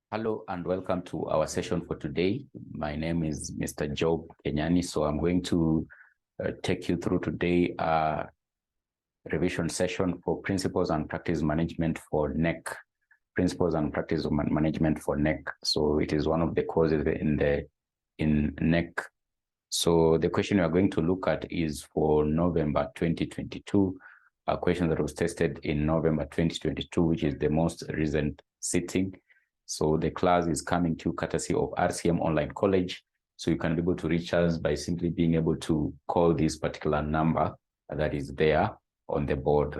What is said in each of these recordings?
Hello and welcome to our session for today. My name is Mr. Job Kenyani, so I'm going to take you through today revision session for Principles and Practice Management for NEC. Principles and Practice Management for NEC. So it is one of the courses in NEC. So the question we are going to look at is for November 2022, a question that was tested in November 2022, which is the most recent sitting. So the class is coming to courtesy of RCM Online College. So you can be able to reach us by simply being able to call this particular number that is there on the board,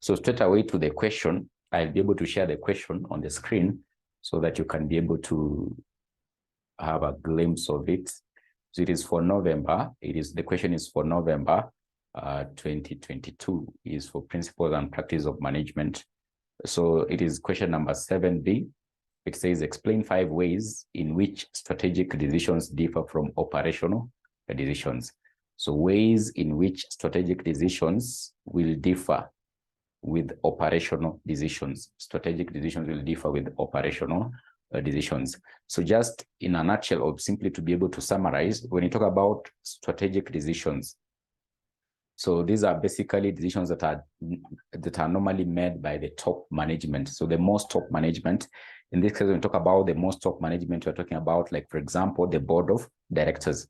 So straight away to the question, I'll be able to share the question on the screen so that you can be able to have a glimpse of it. So it is for November. The question is for November 2022, is for Principles and Practice of Management. So it is question number 7B. It says, explain 5 ways in which strategic decisions differ from operational decisions. So ways in which strategic decisions will differ with operational decisions. Strategic decisions will differ with operational decisions. So just in a nutshell, or simply to be able to summarize, when you talk about strategic decisions, so these are basically decisions that are normally made by the top management. So the most top management, in this case, when we talk about the most top management, we're talking about, like, for example, the board of directors.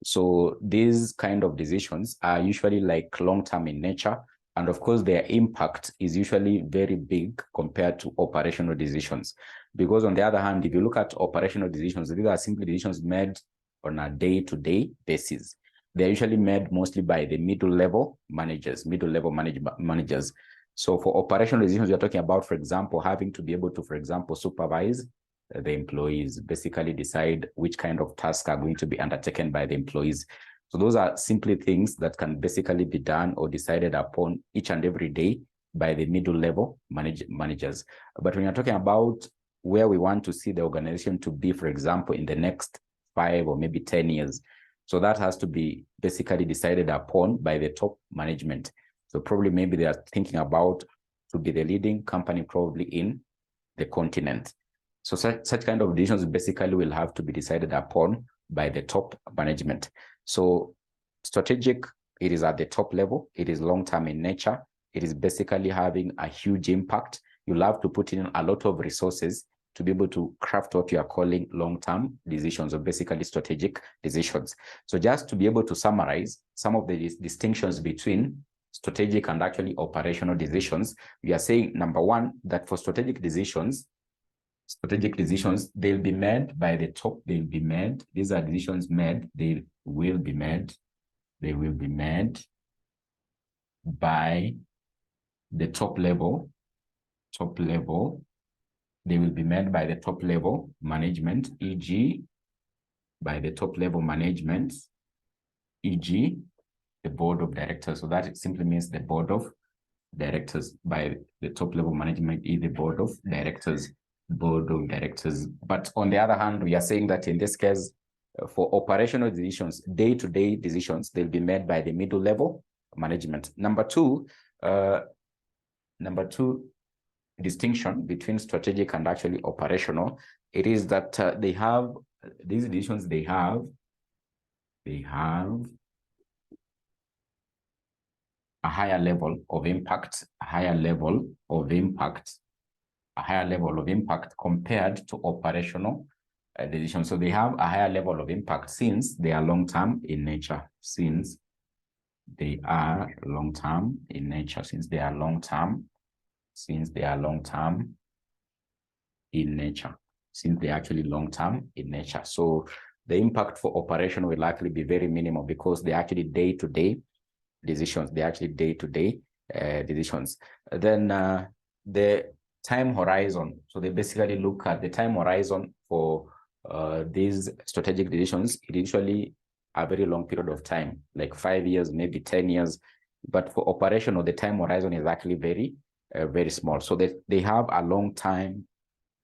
So these kind of decisions are usually like long-term in nature. And of course, their impact is usually very big compared to operational decisions. Because on the other hand, if you look at operational decisions, these are simply decisions made on a day-to-day basis. They're usually made mostly by the middle-level managers. So for operational decisions, we're talking about, for example, having to be able to, for example, supervise the employees, basically decide which kind of tasks are going to be undertaken by the employees. So those are simply things that can basically be done or decided upon each and every day by the middle-level managers. But when you're talking about where we want to see the organization to be, for example, in the next 5 or maybe 10 years, so that has to be basically decided upon by the top management. So probably maybe they are thinking about to be the leading company probably in the continent. So such kind of decisions basically will have to be decided upon by the top management. So strategic, it is at the top level. It is long-term in nature. It is basically having a huge impact. You'll have to put in a lot of resources to be able to craft what you are calling long-term decisions, or basically strategic decisions. So just to be able to summarize some of the distinctions between strategic and actually operational decisions, we are saying, number one, that for strategic decisions, they'll be made by the top, these are decisions made, they will be made by the top level. They will be made by the top level management, e.g., by the top level management, e.g., the board of directors. So that simply means the board of directors, by the top level management, the board of directors. But on the other hand, we are saying that in this case, for operational decisions, day-to-day decisions, they'll be made by the middle level management. Number two distinction between strategic and actually operational, it is that these decisions, they have a higher level of impact, compared to operational decisions. So they have a higher level of impact since they are long-term in nature. Since they are long-term in nature. So the impact for operation will likely be very minimal because they're actually day-to-day decisions. Then the time horizon. So they basically look at the time horizon for these strategic decisions. It usually a very long period of time, like 5 years, maybe 10 years. But for operational, the time horizon is actually very, very small. So they have a long time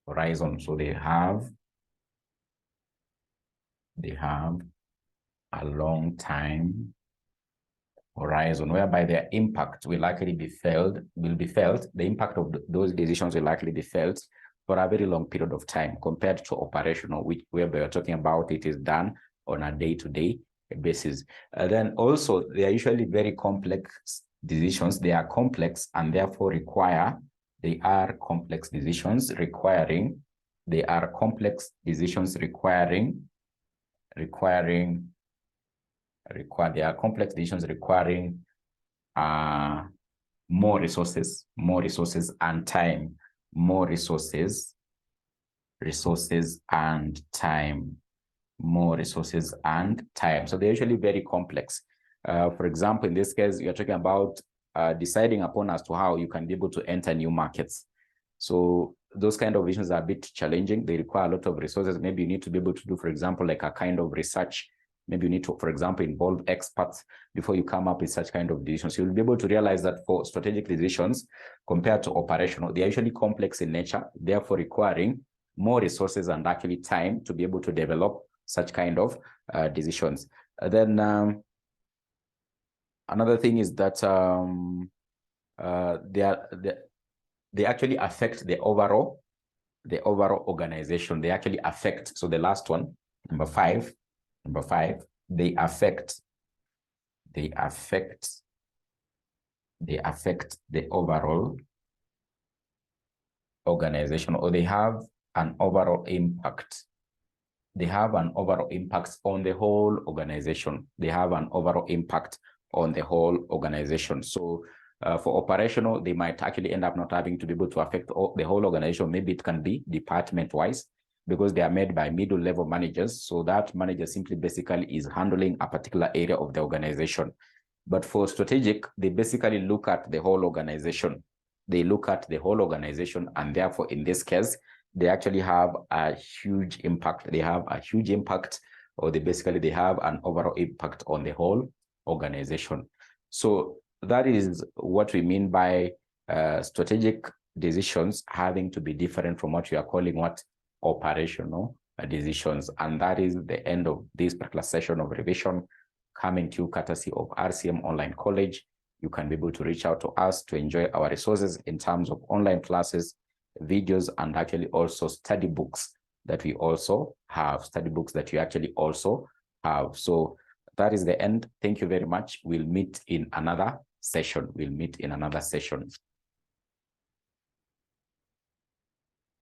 horizon. So they have a long time horizon whereby their impact will likely be felt. The impact of those decisions will likely be felt for a very long period of time compared to operational, which where we are talking about it is done on a day-to-day basis. Then also, they are usually very complex decisions. They are complex and therefore require, they are complex decisions requiring, they are complex decisions requiring more resources and time, more resources and time, more resources and time. So they're usually very complex. For example, in this case, you're talking about deciding upon as to how you can be able to enter new markets. So those kind of visions are a bit challenging. They require a lot of resources. Maybe you need to be able to do, for example, like a kind of research. Maybe you need to, for example, involve experts before you come up with such kind of decisions. You'll be able to realize that for strategic decisions compared to operational, they're usually complex in nature, therefore requiring more resources and actually time to be able to develop such kind of decisions. Then another thing is that they actually affect the overall organization. They actually affect. So the last one, number five, they affect the overall organization, or they have an overall impact. They have an overall impact on the whole organization. They have an overall impact on the whole organization. So for operational, they might actually end up not having to be able to affect the whole organization. Maybe it can be department-wise, because they are made by middle-level managers. So that manager simply basically is handling a particular area of the organization. But for strategic, they basically look at the whole organization. They look at the whole organization, and therefore, in this case, they actually have a huge impact. They have a huge impact, or they have an overall impact on the whole organization. So that is what we mean by strategic decisions having to be different from what we are calling operational decisions. And that is the end of this particular session of revision, coming to you courtesy of RCM Online College. You can be able to reach out to us to enjoy our resources in terms of online classes, videos, and actually also study books that we also have, So that is the end. Thank you very much. We'll meet in another session.